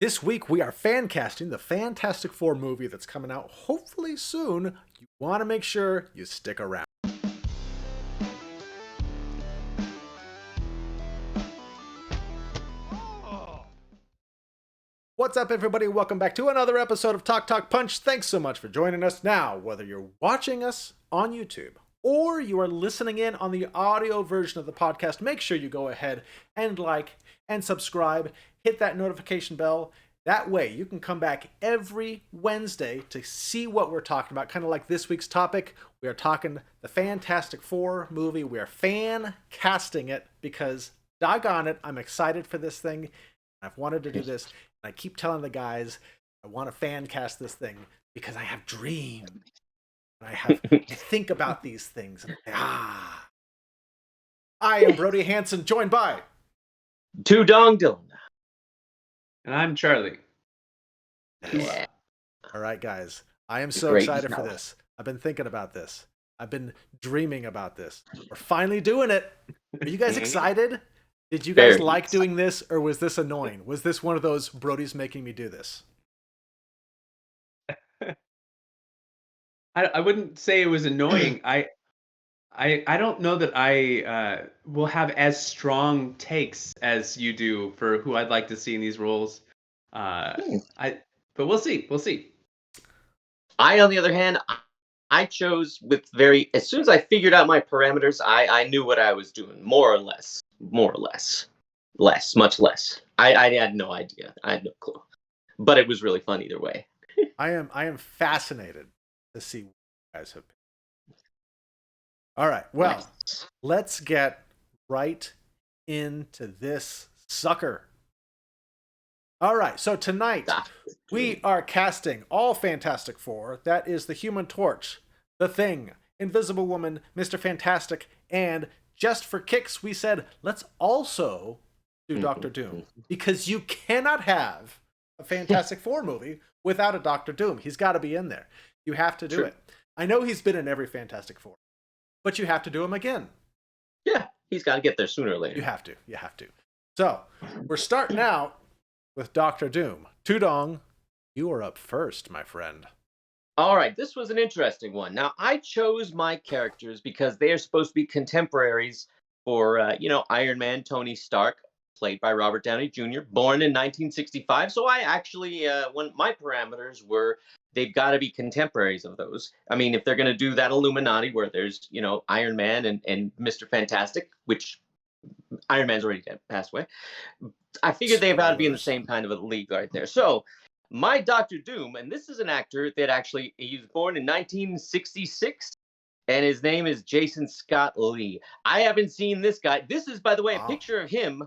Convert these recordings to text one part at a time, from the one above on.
This week we are fan casting the Fantastic Four movie that's coming out hopefully soon. You want to make sure you stick around. What's up, everybody? Welcome back to another episode of Talk Talk Punch. Thanks so much for joining us. Now, whether you're watching us on YouTube or you are listening in on the audio version of the podcast, make sure you go ahead and like and subscribe. Hit that notification bell. That way, you can come back every Wednesday to see what we're talking about. Kind of like this week's topic. We are talking the Fantastic Four movie. We are fan casting it because, doggone it, I'm excited for this thing. I've wanted to do this. And I keep telling the guys, I want to fan cast this thing because I have dreams. I think about these things. And I am Brody Hanson, joined by Two Dong Dylan. And I'm Charlie. Yeah. All right, guys. I am so excited for this. I've been thinking about this. I've been dreaming about this. We're finally doing it. Are you guys excited? Did you guys like doing this, or was this annoying? Was this one of those Brody's making me do this? I wouldn't say it was annoying. I don't know that I will have as strong takes as you do for who I'd like to see in these roles. But we'll see. We'll see. I, on the other hand, I chose as soon as I figured out my parameters, I knew what I was doing, more or less. Much less. I had no idea. I had no clue. But it was really fun either way. I am fascinated to see what you guys have picked. All right, well, let's get right into this sucker. All right, so tonight we are casting all Fantastic Four. That is the Human Torch, the Thing, Invisible Woman, Mr. Fantastic, and just for kicks, we said, let's also do Doctor Doom. Because you cannot have a Fantastic Four movie without a Doctor Doom. He's got to be in there. You have to do it. I know he's been in every Fantastic Four, but you have to do him again. Yeah, he's got to get there sooner or later. You have to. So, we're starting out with Doctor Doom. Tudong, you are up first, my friend. All right, this was an interesting one. Now, I chose my characters because they are supposed to be contemporaries for, Iron Man, Tony Stark, played by Robert Downey Jr., born in 1965. So I actually, my parameters were, they've got to be contemporaries of those. I mean, if they're going to do that Illuminati where there's, Iron Man and Mr. Fantastic, which Iron Man's already passed away, I figured they've got to be in the same kind of a league right there. So my Doctor Doom, and this is an actor that actually, he was born in 1966, and his name is Jason Scott Lee. I haven't seen this guy. This is, by the way, a picture of him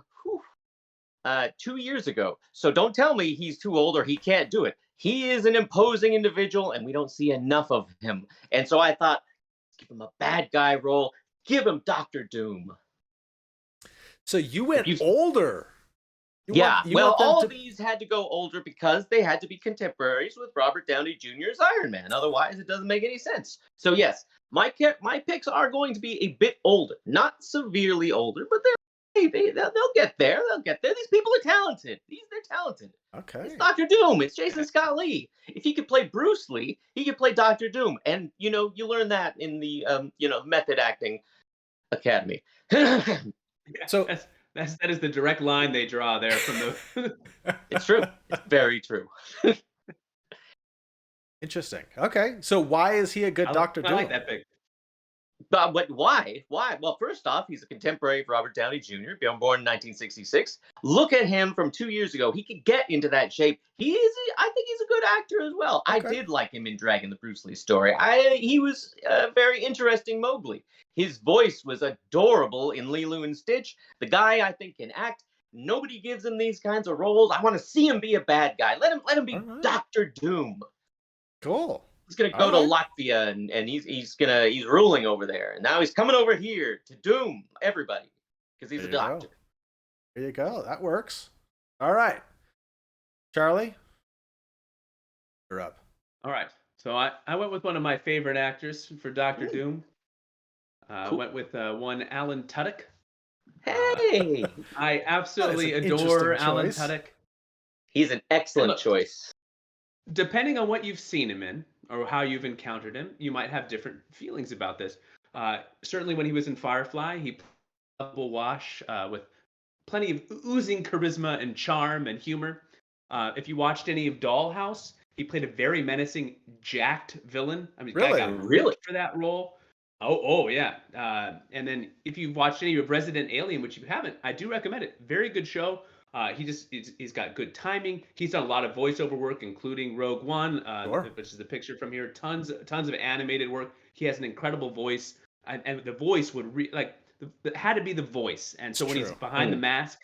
2 years ago. So don't tell me he's too old or he can't do it. He is an imposing individual, and we don't see enough of him. And so I thought, give him a bad guy role. Give him Doctor Doom. So you went older. All of these had to go older because they had to be contemporaries with Robert Downey Jr.'s Iron Man. Otherwise, it doesn't make any sense. So yes, my picks are going to be a bit older, not severely older, but they'll get there. They'll get there. These people are talented. They're talented. Okay. It's Doctor Doom. It's Jason Scott Lee. If he could play Bruce Lee, he could play Doctor Doom. And you learn that in the method acting academy. So that is the direct line they draw there from the. It's true. It's very true. Interesting. Okay, so why is he a good Doctor Doom? I like that pick. But why? Why? Well, first off, he's a contemporary of Robert Downey Jr., born in 1966. Look at him from 2 years ago. He could get into that shape. I think he's a good actor as well. Okay. I did like him in Dragon the Bruce Lee story. He was a very interesting Mowgli. His voice was adorable in Lilo and Stitch. The guy, I think, can act. Nobody gives him these kinds of roles. I want to see him be a bad guy. Let him be Doctor Doom. Cool. He's gonna go to Latvia and he's ruling over there. And now he's coming over here to doom everybody because he's a doctor. There you go. That works. All right, Charlie, you're up. All right. So I went with one of my favorite actors for Doctor Doom. Cool. Went with one Alan Tudyk. Hey, I absolutely adore Alan Tudyk. He's an excellent look, choice. Depending on what you've seen him in or how you've encountered him, you might have different feelings about this. Certainly, when he was in Firefly, he played a lovable wash with plenty of oozing charisma and charm and humor. If you watched any of Dollhouse, he played a very menacing, jacked villain. I mean, the guy got Really? ripped for that role. Oh yeah. And then if you've watched any of Resident Alien, which you haven't, I do recommend it. Very good show. He's got good timing. He's done a lot of voiceover work, including Rogue One, Sure. which is the picture from here. Tons of animated work. He has an incredible voice, and the voice would had to be the voice. And so when he's True. behind the mask,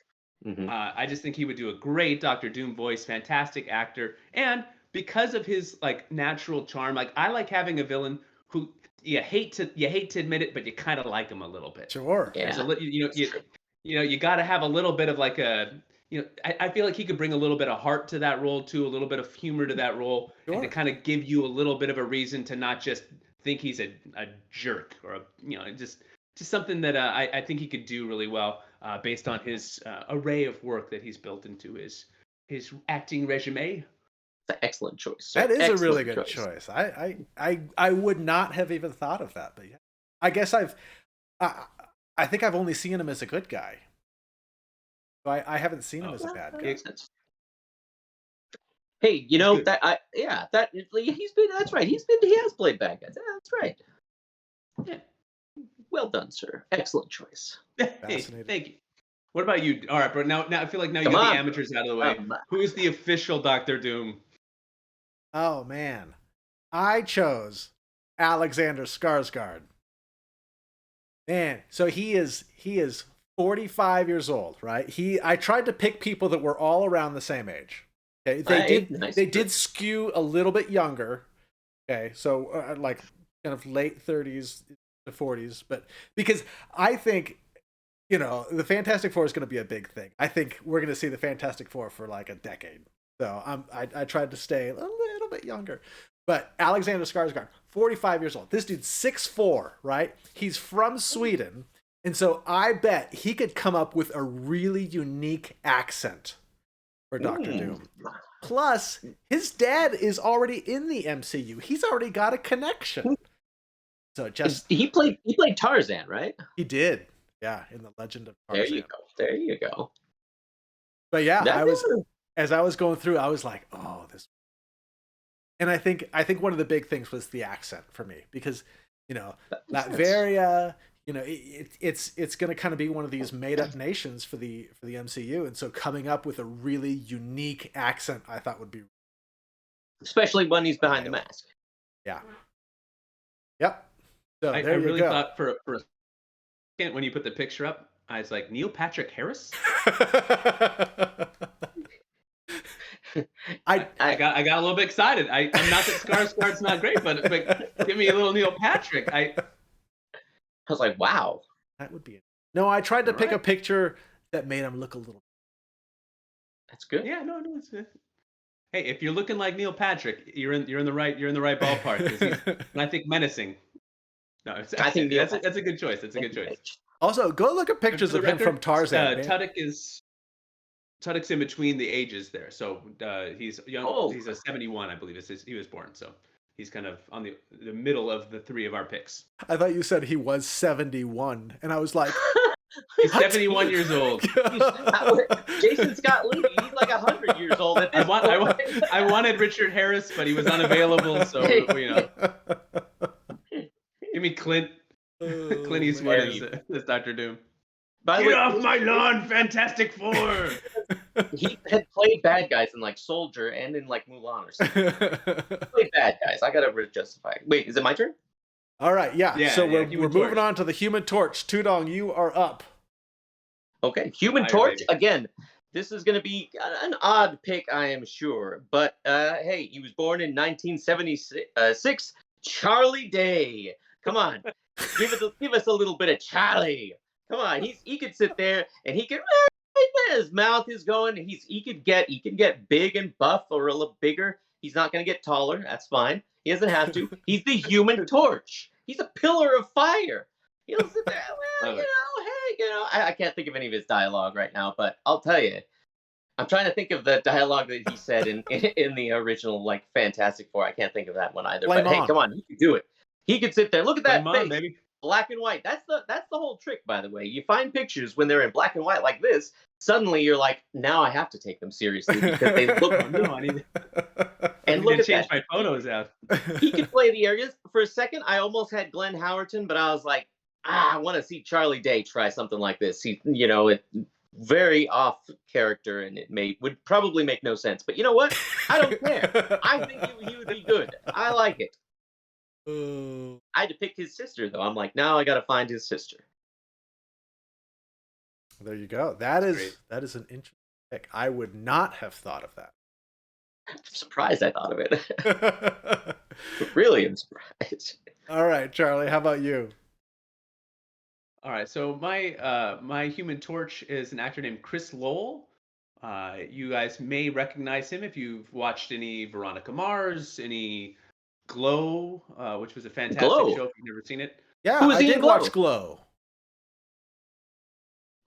Mhm. I just think he would do a great Doctor Doom voice. Fantastic actor, and because of his like natural charm, like I like having a villain who you hate to admit it, but you kind of like him a little bit. Sure. There's a Yeah. you got to have a little bit of like a I feel like he could bring a little bit of heart to that role too, a little bit of humor to that role, and to Sure. kind of give you a little bit of a reason to not just think he's a jerk or just something that I think he could do really well based on his array of work that he's built into his acting resume. It's an excellent choice. Sir. That is a really Excellent good choice. I would not have even thought of that, but yeah. I guess I think I've only seen him as a good guy. So I haven't seen him as a bad guy. Makes sense. Hey, you know that that's right. He has played bad guys. Yeah, that's right. Yeah. Well done, sir. Excellent choice. Hey, Fascinating. thank you. What about you? All right, bro. Now I feel like now you Come got on, the amateurs out of the way. Who is the official Doctor Doom? Oh man. I chose Alexander Skarsgård. Man, so he is 45 years old, right? I tried to pick people that were all around the same age. Okay, they did skew a little bit younger. Okay, so like kind of late 30s to 40s, but because I think the Fantastic Four is going to be a big thing. I think we're going to see the Fantastic Four for like a decade. So I tried to stay a little bit younger. But Alexander Skarsgård, 45 years old. This dude's 6'4", right? He's from Sweden. And so I bet he could come up with a really unique accent for Doctor Doom. Plus, his dad is already in the MCU. He's already got a connection. So he played Tarzan, right? He did. Yeah, in the Legend of Tarzan. There you go. But yeah, as I was going through, I was like, oh, this. And I think one of the big things was the accent for me, because Latveria, it's going to kind of be one of these made up nations for the MCU, and so coming up with a really unique accent, I thought would be, especially when he's behind the mask. Yeah. Yep. So I really thought for a second when you put the picture up, I was like, Neil Patrick Harris. I got a little bit excited. I'm not that Skarsgård's not great, but give me a little Neil Patrick. I was like, wow, that would be it. No, I tried to pick a picture that made him look a little. That's good. Yeah, no, it's good. Hey, if you're looking like Neil Patrick, you're in the right ballpark. And I think menacing. No, I think that's a good choice. That's a good choice. Also, go look at pictures of him from Tarzan. Tudyk's in between the ages there, so he's young. Oh. He's a 71, I believe. He was born, so he's kind of on the middle of the three of our picks. I thought you said he was 71, and I was like, he's 71 years old. Jason Scott Lee, he's like 100 years old at this point. I wanted Richard Harris, but he was unavailable, so Give me Clint Eastwood as Dr. Doom. By the way, off my lawn, Fantastic Four! He had played bad guys in like Soldier and in like Mulan or something. Played bad guys. I gotta justify it. Wait, is it my turn? All right, yeah. So we're moving on to the Human Torch. Tudong, you are up. Okay, Human Torch again. This is gonna be an odd pick, I am sure, but hey, he was born in 1976. Charlie Day. Come on, give us a little bit of Charlie. Come on, he could sit there and he could his mouth is going. He could get big and buff or a little bigger. He's not going to get taller. That's fine. He doesn't have to. He's the Human Torch. He's a pillar of fire. He'll sit there. Well, I can't think of any of his dialogue right now, but I'll tell you, I'm trying to think of the dialogue that he said in the original like Fantastic Four. I can't think of that one either. Flame But hey, on. come on, he can do it. He could sit there. Look at that Flame on, face, baby. black and white. That's the whole trick, by the way. You find pictures when they're in black and white like this. Suddenly, you're like, now I have to take them seriously because they look. Oh no, I need And to look at change that. my photos out. He could play the areas. For a second, I almost had Glenn Howerton, but I was like, I want to see Charlie Day try something like this. It very off character, and would probably make no sense. But you know what? I don't care. I think he would be good. I like it. I had to pick his sister, though. I'm like, now I got to find his sister. There you go. That is great. an interesting pick. I would not have thought of that. I'm surprised I thought of it. Really, I'm surprised. All right, Charlie, how about you? All right, so my Human Torch is an actor named Chris Lowell. You guys may recognize him if you've watched any Veronica Mars, any Glow, which was a fantastic Glow? show if you've never seen it. Yeah, Who was I he in did Glow? watch Glow.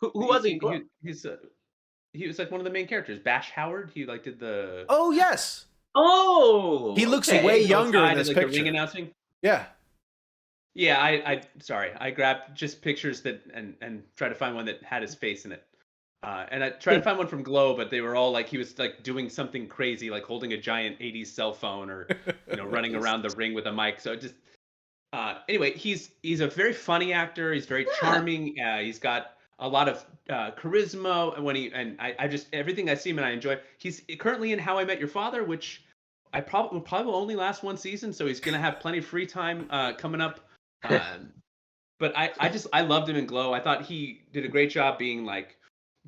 Who was he in Glow? He was like one of the main characters. Bash Howard. He like did the. Oh, yes. Oh, He looks okay. way He younger outside in this and, like, the picture. ring announcing. Yeah. Yeah, I sorry, I grabbed just pictures that and tried to find one that had his face in it. And I tried to find one from Glow, but they were all like he was like doing something crazy, like holding a giant '80s cell phone or running around the ring with a mic. So it just anyway, he's a very funny actor. He's very charming. He's got a lot of charisma, and I just everything I see him and I enjoy. He's currently in How I Met Your Father, which I probably will only last one season, so he's gonna have plenty of free time coming up. But I loved him in Glow. I thought he did a great job being like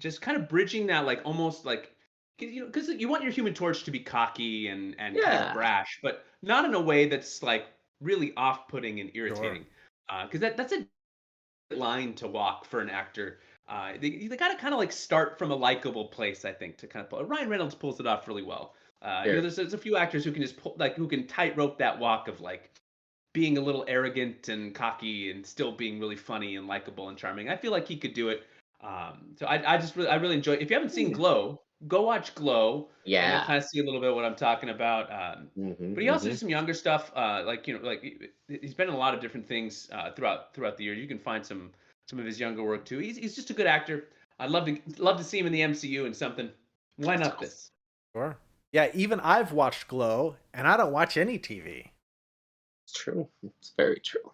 just kind of bridging that like almost like because you want your Human Torch to be cocky and kind Yeah. of brash, but not in a way that's like really off-putting and irritating. Because that's a line to walk for an actor. They got to kind of like start from a likable place, I think, to kind of pull. Ryan Reynolds pulls it off really well. Sure. There's a few actors who can just pull, like who can tightrope that walk of like being a little arrogant and cocky and still being really funny and likable and charming. I feel like he could do it. So I really enjoy it. If you haven't seen Glow, go watch Glow. And you'll Yeah. kind of see a little bit of what I'm talking about. But he also did some younger stuff. Like he's been in a lot of different things throughout the year. You can find some of his younger work too. He's just a good actor. I'd love to see him in the MCU and something. Why not this? Sure. Yeah, even I've watched Glow, and I don't watch any TV. It's true. It's very true.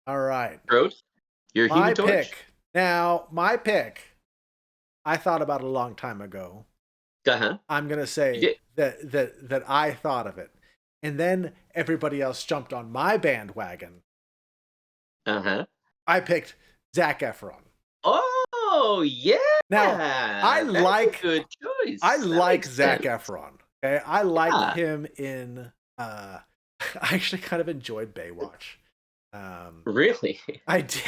All right. Brody, your My Human Torch. pick. Now, my pick, I thought about a long time ago. Uh-huh. I'm going to say that I thought of it. And then everybody else jumped on my bandwagon. Uh-huh. I picked Zac Efron. Oh, yeah. Now, That's like- a good choice. I That like makes Zac sense. Efron. Okay? I like Yeah. him in... I actually kind of enjoyed Baywatch. Really? I did.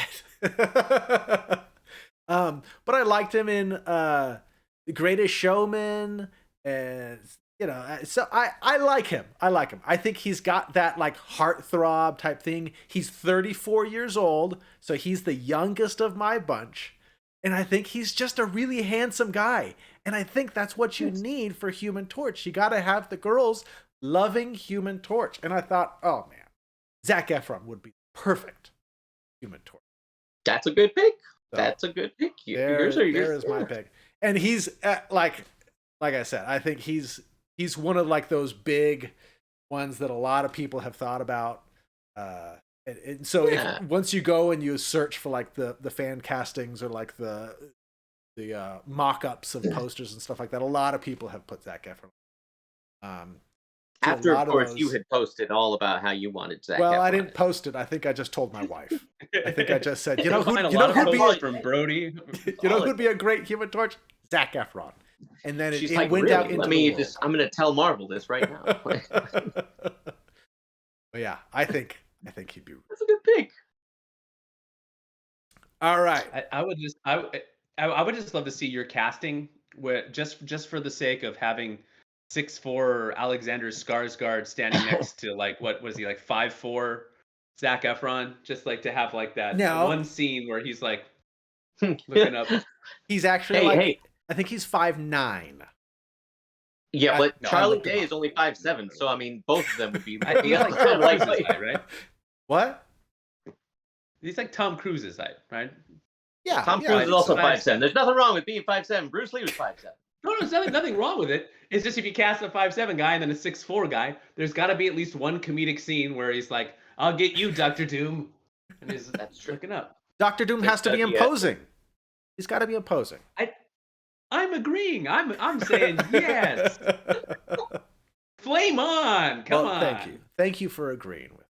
But I liked him in The Greatest Showman, and so I like him. I think he's got that like heartthrob type thing. He's 34 years old, so he's the youngest of my bunch, and I think he's just a really handsome guy. And I think that's what you need for Human Torch. You got to have the girls loving Human Torch. And I thought, oh man, Zac Efron would be perfect Human Torch. That's a good pick. So, That's a good pick. there is my pick. And he's like I said, I think he's one of like those big ones that a lot of people have thought about. And so if once you go and you search for like the fan castings or like the mock-ups of posters and stuff like that, a lot of people have put Zac Efron. After, of course, you had posted all about how you wanted Zac Well, Efron. I didn't post it. I think I just told my wife. I think I just said, Find a who'd lot be of from Brody. who'd be a great Human Torch? Zac Efron. And then She's it like, went really? out into Let the me world. I'm going to tell Marvel this right now. But yeah, I think he'd be. That's a good pick. All right. I would just love to see your casting where just for the sake of having 6'4" Alexander Skarsgård standing next to like what was he like 5'4" Zac Efron, just like to have like that No. one scene where he's like looking up. He's actually Hey, like hey. I think he's 5'9". Yeah, but I Charlie looked him Day up. is only 5'7", so I mean, both of them would be. I feel like Tom Cruise's height, right? What? He's like Tom Cruise's height, right? Yeah, Tom yeah, Cruise I is think also so. 5'7". There's nothing wrong with being 5'7". Bruce Lee was 5'7". No, there's nothing wrong with it. It's just if you cast a 5'7" guy and then a 6'4" guy, there's got to be at least one comedic scene where he's like, "I'll get you, Doctor Doom," and he's looking up. Dr. Doom has to be imposing. He's got to be imposing. I'm agreeing. I'm saying yes. Flame on! Come on. Thank you. Thank you for agreeing with me.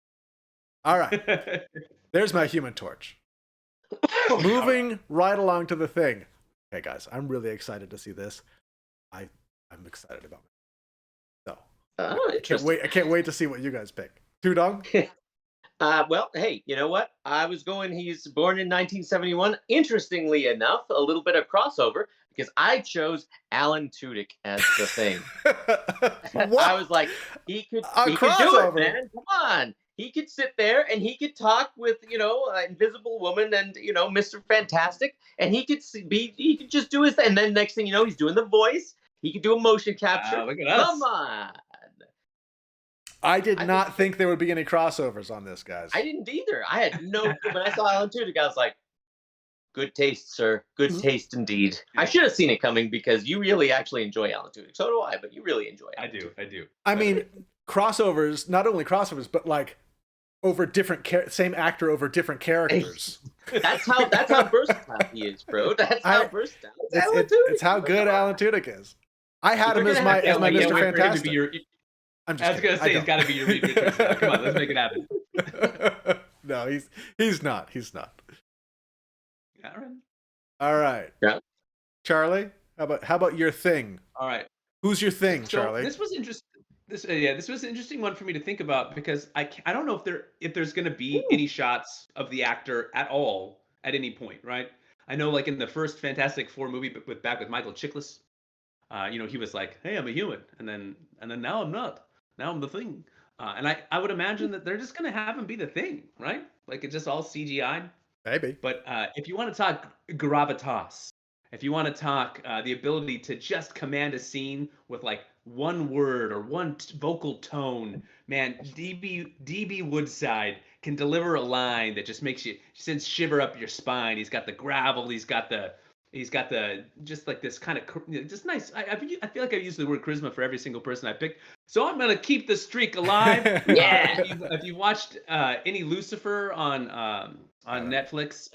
All right. There's my Human Torch. Moving right along to the Thing. Okay, guys, I'm really excited to see this. I'm excited about it. So I can't wait to see what you guys pick. Tudong? Well, hey, you know what? He's born in 1971. Interestingly enough, a little bit of crossover because I chose Alan Tudyk as the Thing. I was like, he could do it, man. Come on. He could sit there and he could talk with, Invisible Woman and, Mr. Fantastic, and he could just do his thing. And then next thing you know, he's doing the voice. He could do a motion capture. Look at us. Come on. I did not think there would be any crossovers on this, guys. I didn't either. I had no clue. When I saw Alan Tudyk, I was like, good taste, sir. Good taste indeed. I should have seen it coming because you really actually enjoy Alan Tudyk. So do I, but you really enjoy it. I do. I mean, crossovers, not only crossovers, but like over different same actor over different characters. That's how versatile he is, bro. That's how versatile. It's how good Alan Tudyk is. I had him as my Mr. Fantastic. I was gonna say he's got to be your Reed Richards. Come on, let's make it happen. No, he's not. He's not. All right. All right. Yeah. Charlie, how about your Thing? All right. Who's your Thing, Charlie? This was interesting. This was an interesting one for me to think about because I don't know if there's going to be any shots of the actor at all at any point, right? I know, like in the first Fantastic Four movie, but with Michael Chiklis, he was like, "Hey, I'm a human," and then now I'm not. Now I'm the Thing. And I would imagine that they're just going to have him be the Thing, right? Like it's just all CGI. Maybe. But if you want to talk gravitas, if you want to talk the ability to just command a scene with like one word or one vocal tone, man, DB Woodside can deliver a line that just sends shiver up your spine. He's got the gravel. He's got the just like this kind of just nice. I feel like I've used the word charisma for every single person I picked. So I'm gonna keep the streak alive. Yeah. If you watched any Lucifer on Netflix,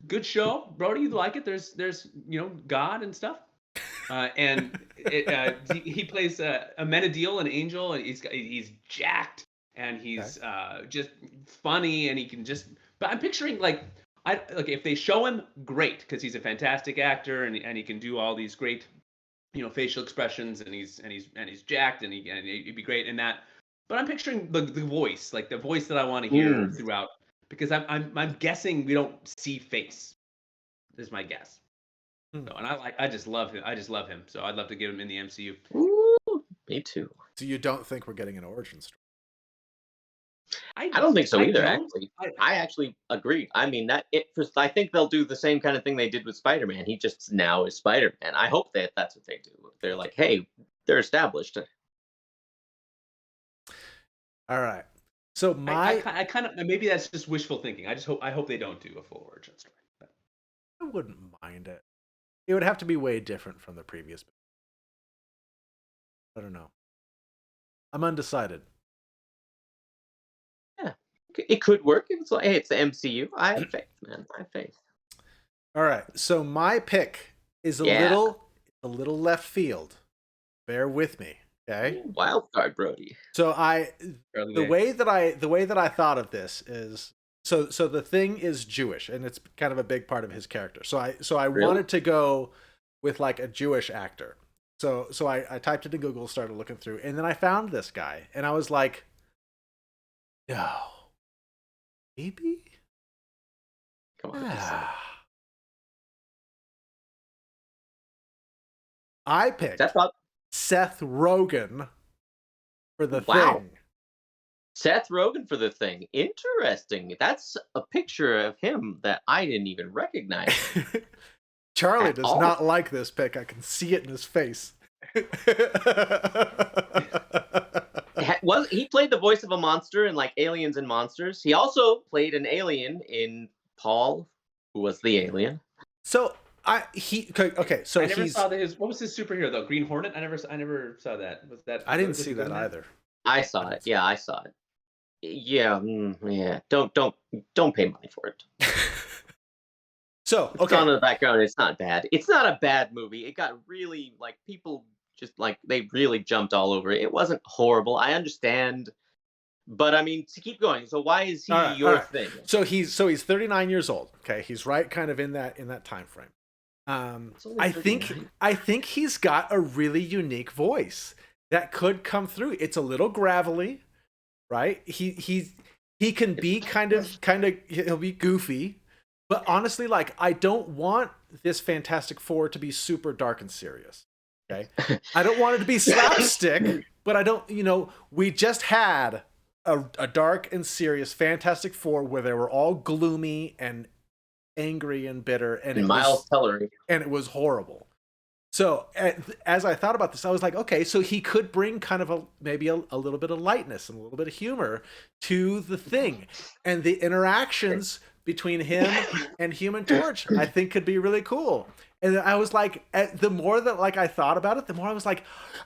good show. Brody, you like it? There's God and stuff. And he plays Amenadiel, an angel, and he's jacked and he's just funny and he can just. But I'm picturing like if they show him, great, because he's a fantastic actor and he can do all these great, facial expressions and he's jacked and he'd be great in that. But I'm picturing the voice, like the voice that I want to hear throughout, because I'm guessing we don't see face. Is my guess. So, and I just love him. So I'd love to get him in the MCU. Ooh, me too. So you don't think we're getting an origin story? I don't think so either. Actually, I actually agree. I mean I think they'll do the same kind of thing they did with Spider-Man. He just now is Spider-Man. I hope that's what they do. They're like, hey, they're established. All right. So I kind of maybe that's just wishful thinking. I hope they don't do a full origin story. But I wouldn't mind it. It would have to be way different from the previous. I don't know. I'm undecided. Yeah, it could work. It's like, hey, it's the MCU. I have faith, man. I have faith. All right. So my pick is a little left field. Bear with me, okay? Wild card, Brody. So the way that I thought of this is so the Thing is Jewish and it's kind of a big part of his character. So I wanted to go with like a Jewish actor. So I typed it in Google, started looking through, and then I found this guy, and I was like, no, maybe. Come on. I picked Seth Rogen for the Thing. Seth Rogen for the Thing. Interesting. That's a picture of him that I didn't even recognize. Charlie at does all. not like this pick. I can see it in his face. He played the voice of a monster in like Aliens and Monsters. He also played an alien in Paul, who was the alien. So so I never he's. saw what was his superhero though? Green Hornet. I never saw that. Was that? I didn't was see he good that in either. I saw it. Yeah, I saw it. Yeah, yeah. Don't pay money for it. So It's on in the background. It's not bad. It's not a bad movie. It got really like people just like they really jumped all over it. It wasn't horrible. I understand, but I mean to keep going. So why is he your thing? So he's 39 years old. Okay, he's right kind of in that time frame. I think he's got a really unique voice that could come through. It's a little gravelly, right? He can be kind of he'll be goofy, but honestly, like I don't want this Fantastic Four to be super dark and serious. Okay, I don't want it to be slapstick, but I don't. We just had a dark and serious Fantastic Four where they were all gloomy and angry and bitter, and Miles Teller, and it was horrible. So as I thought about this, I was like, okay, so he could bring kind of maybe a little bit of lightness and a little bit of humor to the thing, and the interactions between him and Human Torch, I think could be really cool. And I was like, the more that like I thought about it, the more I was like,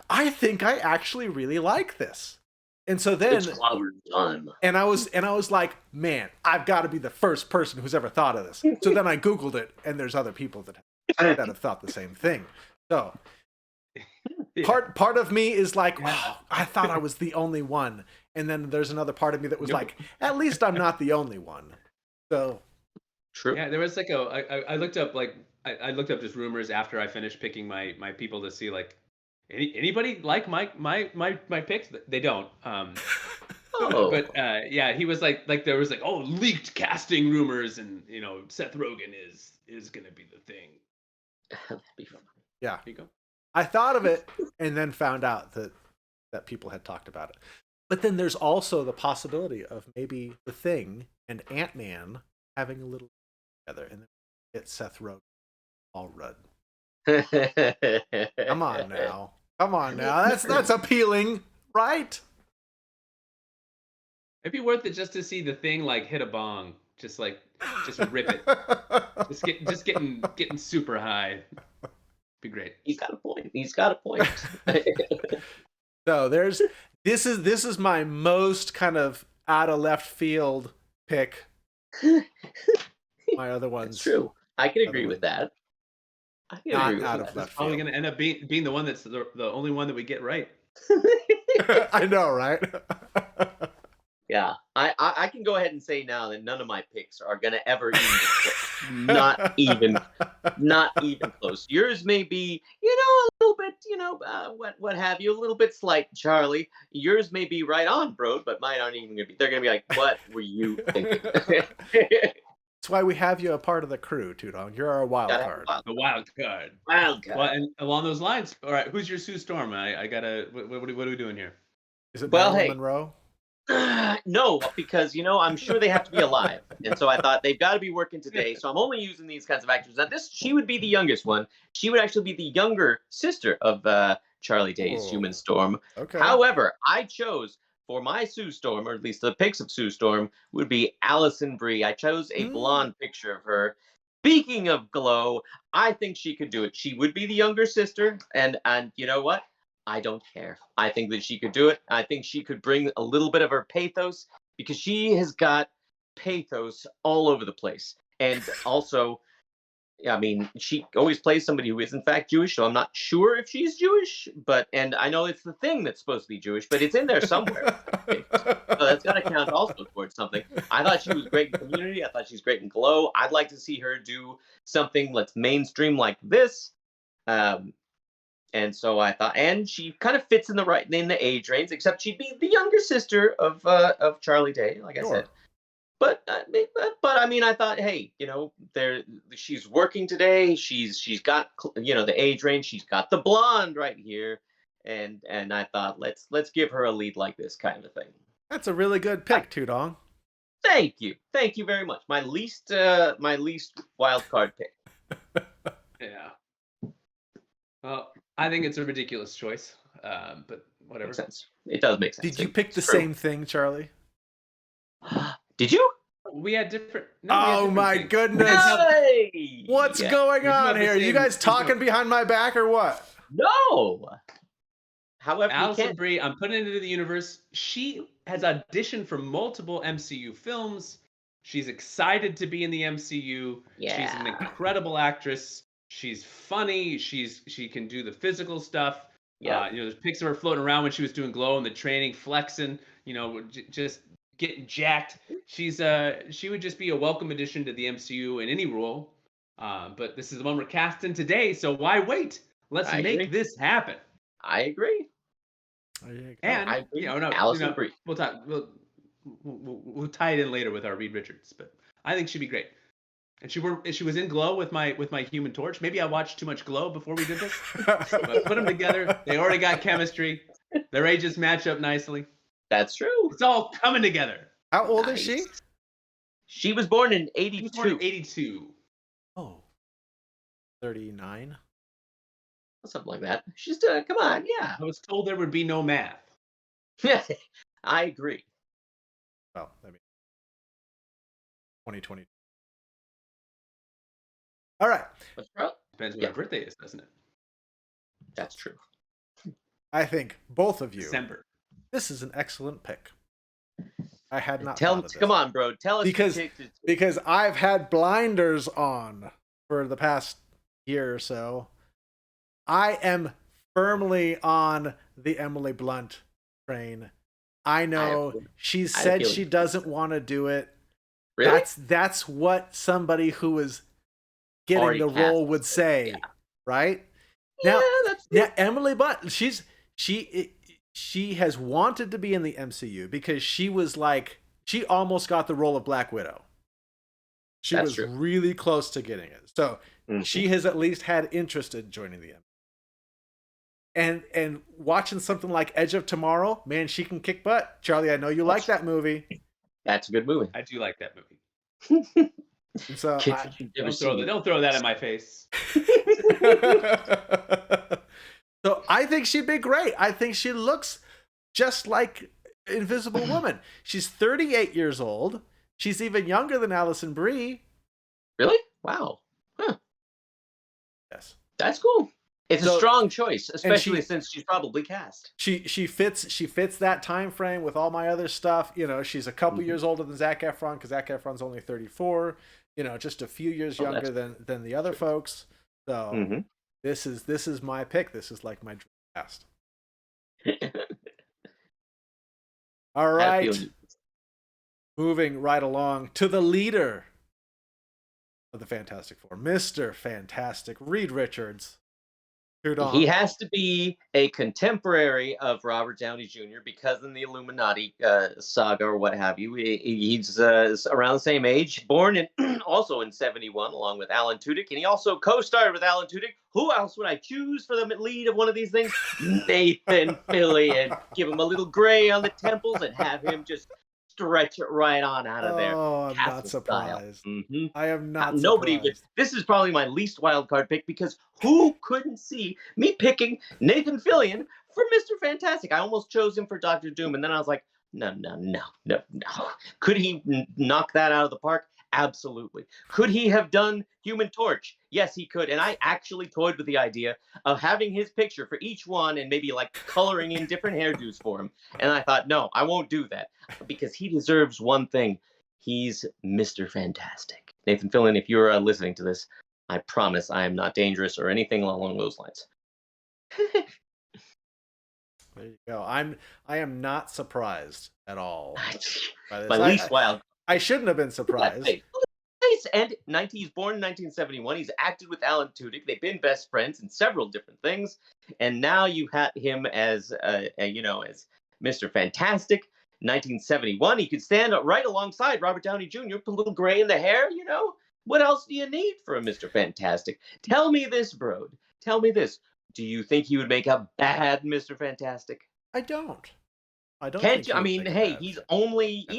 I think I actually really like this. And so then, and I was like, man, I've got to be the first person who's ever thought of this. So then I Googled it, and there's other people that have thought the same thing. So part of me is like, oh, I thought I was the only one, and then there's another part of me that was like, at least I'm not the only one. So true. Yeah, there was like I looked up I looked up just rumors after I finished picking my people to see like. Anybody like my picks? They don't. But yeah, he was like there was like leaked casting rumors, and Seth Rogen is gonna be the thing. That'd be fun. Yeah, there you go. I thought of it and then found out that people had talked about it. But then there's also the possibility of maybe the Thing and Ant-Man having a little together, and then get Seth Rogen all Rudd. Come on now. That's appealing, right? It'd be worth it just to see the Thing like hit a bong, just rip it, just getting super high. Be great. He's got a point. So this is my most kind of out of left field pick. My other ones. That's true. I can agree with that. It's probably going to end up being the one that's the only one that we get right. I know, right? Yeah, I can go ahead and say now that none of my picks are going to ever even get close. Not even close. Yours may be, a little bit, what have you, a little bit slight, Charlie. Yours may be right on, bro, but mine aren't even going to be. They're going to be like, what were you thinking? That's why we have you a part of the crew, Tudong. You're our wild card. The wild card. Wild card. Well, and along those lines, all right, who's your Sue Storm? I gotta. What are we doing here? Is it Marilyn Monroe? No, because I'm sure they have to be alive, and so I thought they've got to be working today. So I'm only using these kinds of actors. Now, she would be the youngest one. She would actually be the younger sister of Charlie Day's Human Storm. Okay. However, I chose for my Sue Storm, or at least the pics of Sue Storm, would be Allison Brie. I chose a blonde picture of her. Speaking of glow, I think she could do it. She would be the younger sister, and you know what? I don't care. I think that she could do it. I think she could bring a little bit of her pathos, because she has got pathos all over the place. And also, I mean, she always plays somebody who is in fact Jewish, so I'm not sure if she's Jewish, and I know it's the Thing that's supposed to be Jewish, but it's in there somewhere. So that's got to count also towards something. I thought she was great in Community. I thought she's great in Glow. I'd like to see her do something that's mainstream like this. And so I thought, and she kind of fits in the age range, except she'd be the younger sister of Charlie Day, like I said. But I mean, I thought, hey, she's working today. She's got the age range. She's got the blonde right here, and I thought let's give her a lead like this kind of thing. That's a really good pick, Tudong. Thank you very much. My least wild card pick. Yeah. Well, I think it's a ridiculous choice, but whatever. Makes sense. It does make sense. Did you pick the same thing, Charlie? Did you? We had different. No, we had different my things. Goodness! Hey! What's going on here? You guys talking behind my back or what? No. However, Alison Brie, I'm putting it into the universe. She has auditioned for multiple MCU films. She's excited to be in the MCU. Yeah. She's an incredible actress. She's funny. She can do the physical stuff. Yeah. There's pics of her floating around when she was doing Glow in the training, flexing. Just getting jacked. She would just be a welcome addition to the MCU in any role. But this is the one we're casting today, so why wait? Let's make this happen. I agree. And Alison Brie. We'll talk. We'll tie it in later with our Reed Richards, but I think she'd be great. And she was in Glow with my Human Torch. Maybe I watched too much Glow before we did this. But put them together. They already got chemistry. Their ages match up nicely. That's true. It's all coming together. How old is she? She was born in 82. 82. Oh. 39. Something like that. She's come on, yeah. I was told there would be no math. Yeah, I agree. Well, I mean, 2020. All right. Depends when her birthday is, doesn't it? That's true. I think both of you. December. This is an excellent pick. I had not. Come on, bro. Tell us because I've had blinders on for the past year or so. I am firmly on the Emily Blunt train. I know she said she doesn't want to do it. Really? That's what somebody who is getting the role would say, right? Yeah, now Emily Blunt, she has wanted to be in the MCU because she almost got the role of Black Widow. She was really close to getting it. So she has at least had interest in joining the MCU. And watching something like Edge of Tomorrow, man, she can kick butt. Charlie, I know you like that movie. That's a good movie. I do like that movie. So don't throw that in my face. So I think she'd be great. I think she looks just like Invisible Woman. She's 38 years old. She's even younger than Alison Brie. Really? Wow. Huh. Yes. That's cool. It's a strong choice, especially since she's probably cast. She fits that time frame with all my other stuff. She's a couple years older than Zac Efron because Zac Efron's only 34. Just a few years younger than the other folks. So this is my pick. This is like my dream cast. All right. Moving right along to the leader of the Fantastic Four, Mr. Fantastic, Reed Richards. He has to be a contemporary of Robert Downey Jr. because in the Illuminati saga or what have you, he's around the same age, born also in 71 along with Alan Tudyk, and he also co-starred with Alan Tudyk. Who else would I choose for the lead of one of these things? Nathan Fillion. Give him a little gray on the temples and have him just stretch it right on out of there. Oh, I'm not surprised. I am not surprised. This is probably my least wild card pick because who couldn't see me picking Nathan Fillion for Mr. Fantastic? I almost chose him for Dr. Doom, and then I was like, no. Could he knock that out of the park? Absolutely. Could he have done Human Torch? Yes, he could. And I actually toyed with the idea of having his picture for each one and maybe like coloring in different hairdos for him. And I thought, no, I won't do that because he deserves one thing. He's Mr. Fantastic. Nathan Fillion, if you're listening to this, I promise I am not dangerous or anything along those lines. There you go. I am not surprised at all. By this. My least wild. I shouldn't have been surprised. And he's born in 1971. He's acted with Alan Tudyk. They've been best friends in several different things. And now you have him as, as Mr. Fantastic. 1971, he could stand right alongside Robert Downey Jr., put a little gray in the hair, What else do you need for a Mr. Fantastic? Tell me this, Brode. Tell me this. Do you think he would make a bad Mr. Fantastic? I don't. Can't you? I mean, hey, he's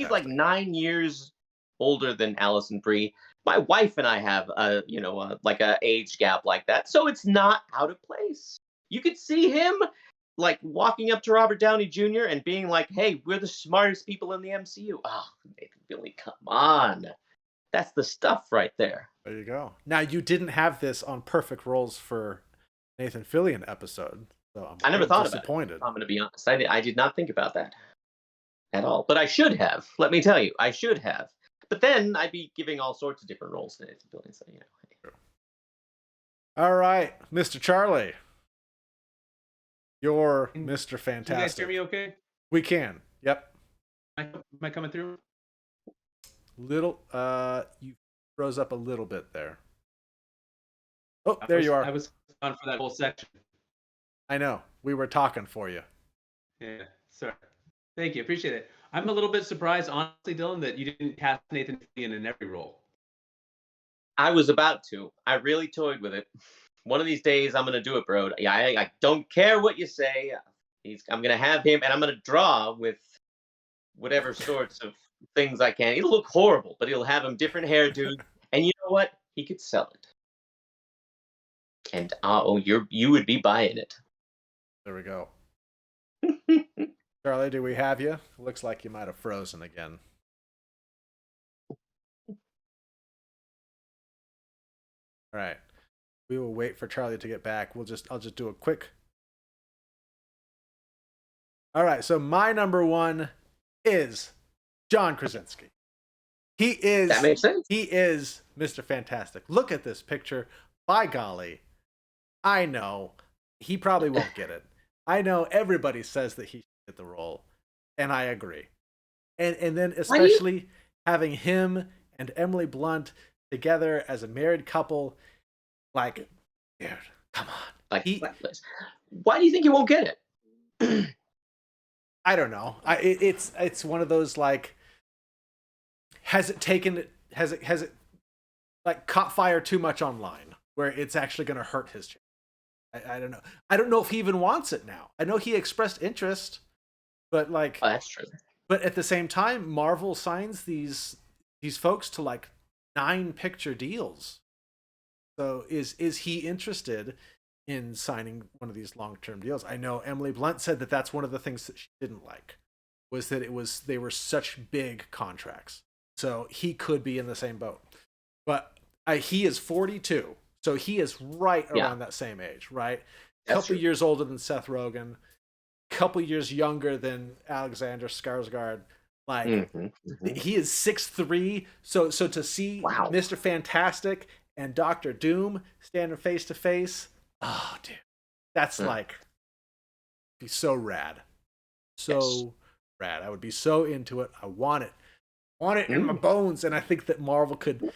like 9 years older than Alison Brie. My wife and I have like a age gap like that, so it's not out of place. You could see him like walking up to Robert Downey Jr. and being like, "Hey, we're the smartest people in the MCU." Oh, Nathan Billy, come on, that's the stuff right there. There you go. Now you didn't have this on perfect roles for Nathan Fillion episode, so I'm I never thought disappointed. about it. I'm going to be honest. I did not think about that at all, but I should have. Let me tell you, I should have. But then I'd be giving all sorts of different roles to Nathan Fillion. So hey. All right, Mr. Charlie, you're Mr. Fantastic. Can you guys hear me okay? We can. Yep. Am I coming through? Little, you froze up a little bit there. Oh, there you are. I was on for that whole section. I know. We were talking for you. Yeah, sorry. Thank you. Appreciate it. I'm a little bit surprised, honestly, Dylan, that you didn't cast Nathan Fillion in every role. I was about to. I really toyed with it. One of these days, I'm going to do it, bro. Yeah, I don't care what you say. I'm going to have him, and I'm going to draw with whatever sorts of things I can. It'll look horrible, but he'll have him different hairdos. And you know what? He could sell it. And you would be buying it. There we go. Charlie, do we have you? Looks like you might have frozen again. All right. We will wait for Charlie to get back. I'll just do a quick. All right, so my number one is John Krasinski. That makes sense. He is Mr. Fantastic. Look at this picture. By golly. I know he probably won't get it. I know everybody says that he should get the role, and I agree. And then especially having him and Emily Blunt together as a married couple, like, dude, come on. Like, why do you think he won't get it? I don't know. It's one of those, like, has it like caught fire too much online where it's actually going to hurt his chance? I don't know. I don't know if he even wants it now. I know he expressed interest, but like, that's true. But at the same time, Marvel signs these folks to like 9-picture deals. So is he interested in signing one of these long-term deals? I know Emily Blunt said that that's one of the things that she didn't like, was that they were such big contracts. So he could be in the same boat. But he is 42. So he is right around that same age, right? A couple years older than Seth Rogen, couple years younger than Alexander Skarsgård. Like, he is 6'3". So to see Mr. Fantastic and Doctor Doom standing face to face, oh, dude, that's like, be so rad, rad. I would be so into it. I want it in my bones, and I think that Marvel could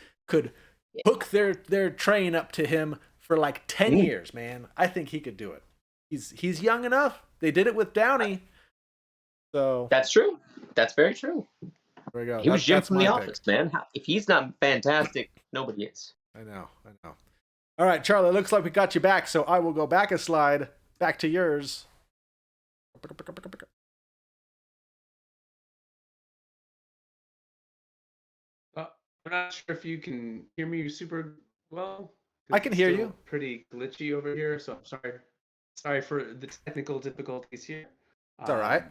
hook their train up to him for like 10 years, man. I think he could do it. He's young enough. They did it with Downey. So that's true. That's very true. There we go. He was Jim from The Office, man. If he's not fantastic, nobody is. I know. All right, Charlie, looks like we got you back, so I will go back a slide, back to yours. I'm not sure if you can hear me super well. I can hear you. Pretty glitchy over here, so I'm sorry. Sorry for the technical difficulties here. It's all right.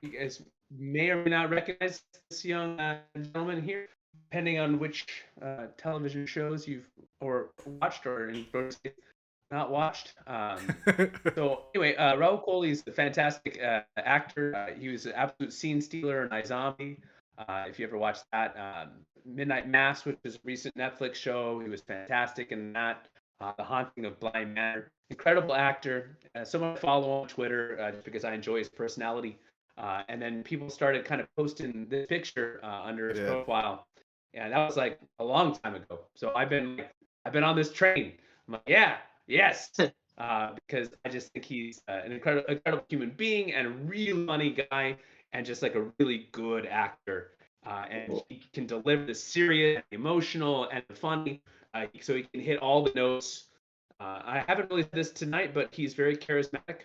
You guys may or may not recognize this young gentleman here, depending on which television shows you've watched or in Brody's case, not watched. So anyway, Raul Coley is a fantastic actor. He was an absolute scene stealer in iZombie. If you ever watched that, Midnight Mass, which is a recent Netflix show, he was fantastic in that. The Haunting of Bly Manor, incredible actor. Someone I follow on Twitter just because I enjoy his personality. And then people started kind of posting this picture under his profile, and that was like a long time ago. So I've been on this train. I'm like, yes, because I just think he's an incredible human being and a really funny guy, and just like a really good actor. And he can deliver the serious, the emotional, and the funny. So he can hit all the notes. I haven't really said this tonight, but he's very charismatic.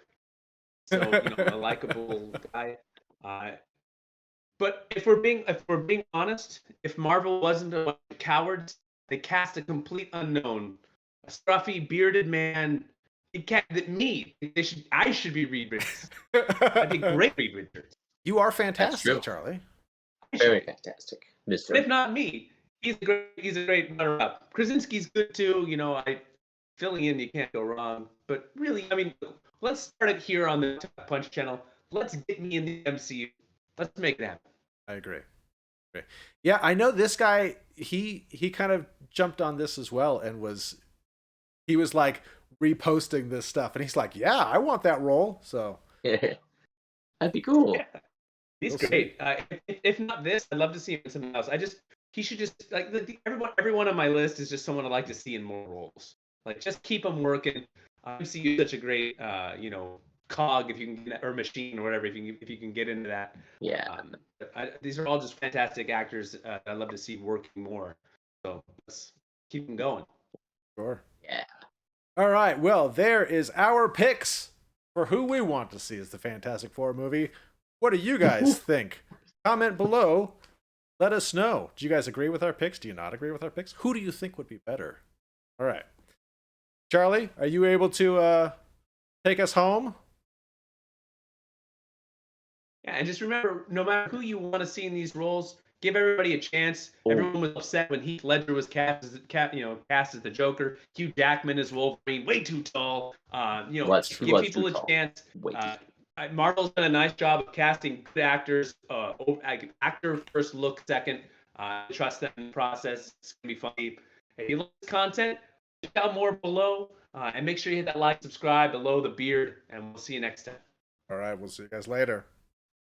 So a likable guy. But if we're being honest, if Marvel wasn't a bunch of cowards they cast a complete unknown, a scruffy, bearded man. I should be Reed Richards. I'd be great Reed Richards. You are That's fantastic, true. Charlie. Very fantastic, But Mister. if not me, he's a great runner-up. Krasinski's good too. Filling in, you can't go wrong. But really, I mean, let's start it here on the Talk Punch channel. Let's get me in the MCU. Let's make it happen. I agree. Yeah, I know this guy. He kind of jumped on this as well, and he was like reposting this stuff, and he's like, "Yeah, I want that role." So That'd be cool. Yeah. He's We'll great. If not this, I'd love to see him in something else. He should just like everyone on my list is just someone I'd like to see in more roles. Like just keep him working. MCU is such a great cog if you can or machine or whatever if you can get into that. Yeah. These are all just fantastic actors. I'd love to see working more. So let's keep them going. sure. Yeah. All right. Well, there is our picks for who we want to see as the Fantastic Four movie. What do you guys think? Comment below. Let us know. Do you guys agree with our picks? Do you not agree with our picks? Who do you think would be better? All right. Charlie, are you able to take us home? Yeah, and just remember, no matter who you want to see in these roles, give everybody a chance. Everyone was upset when Heath Ledger was cast as the Joker. Hugh Jackman as Wolverine, way too tall. Give people a chance. Marvel's done a nice job of casting good actors. Actor first, look second. Trust them in the process. It's gonna be funny. If you like this content, check out more below, and make sure you hit that like, subscribe below the beard, and we'll see you next time. All right. We'll see you guys later.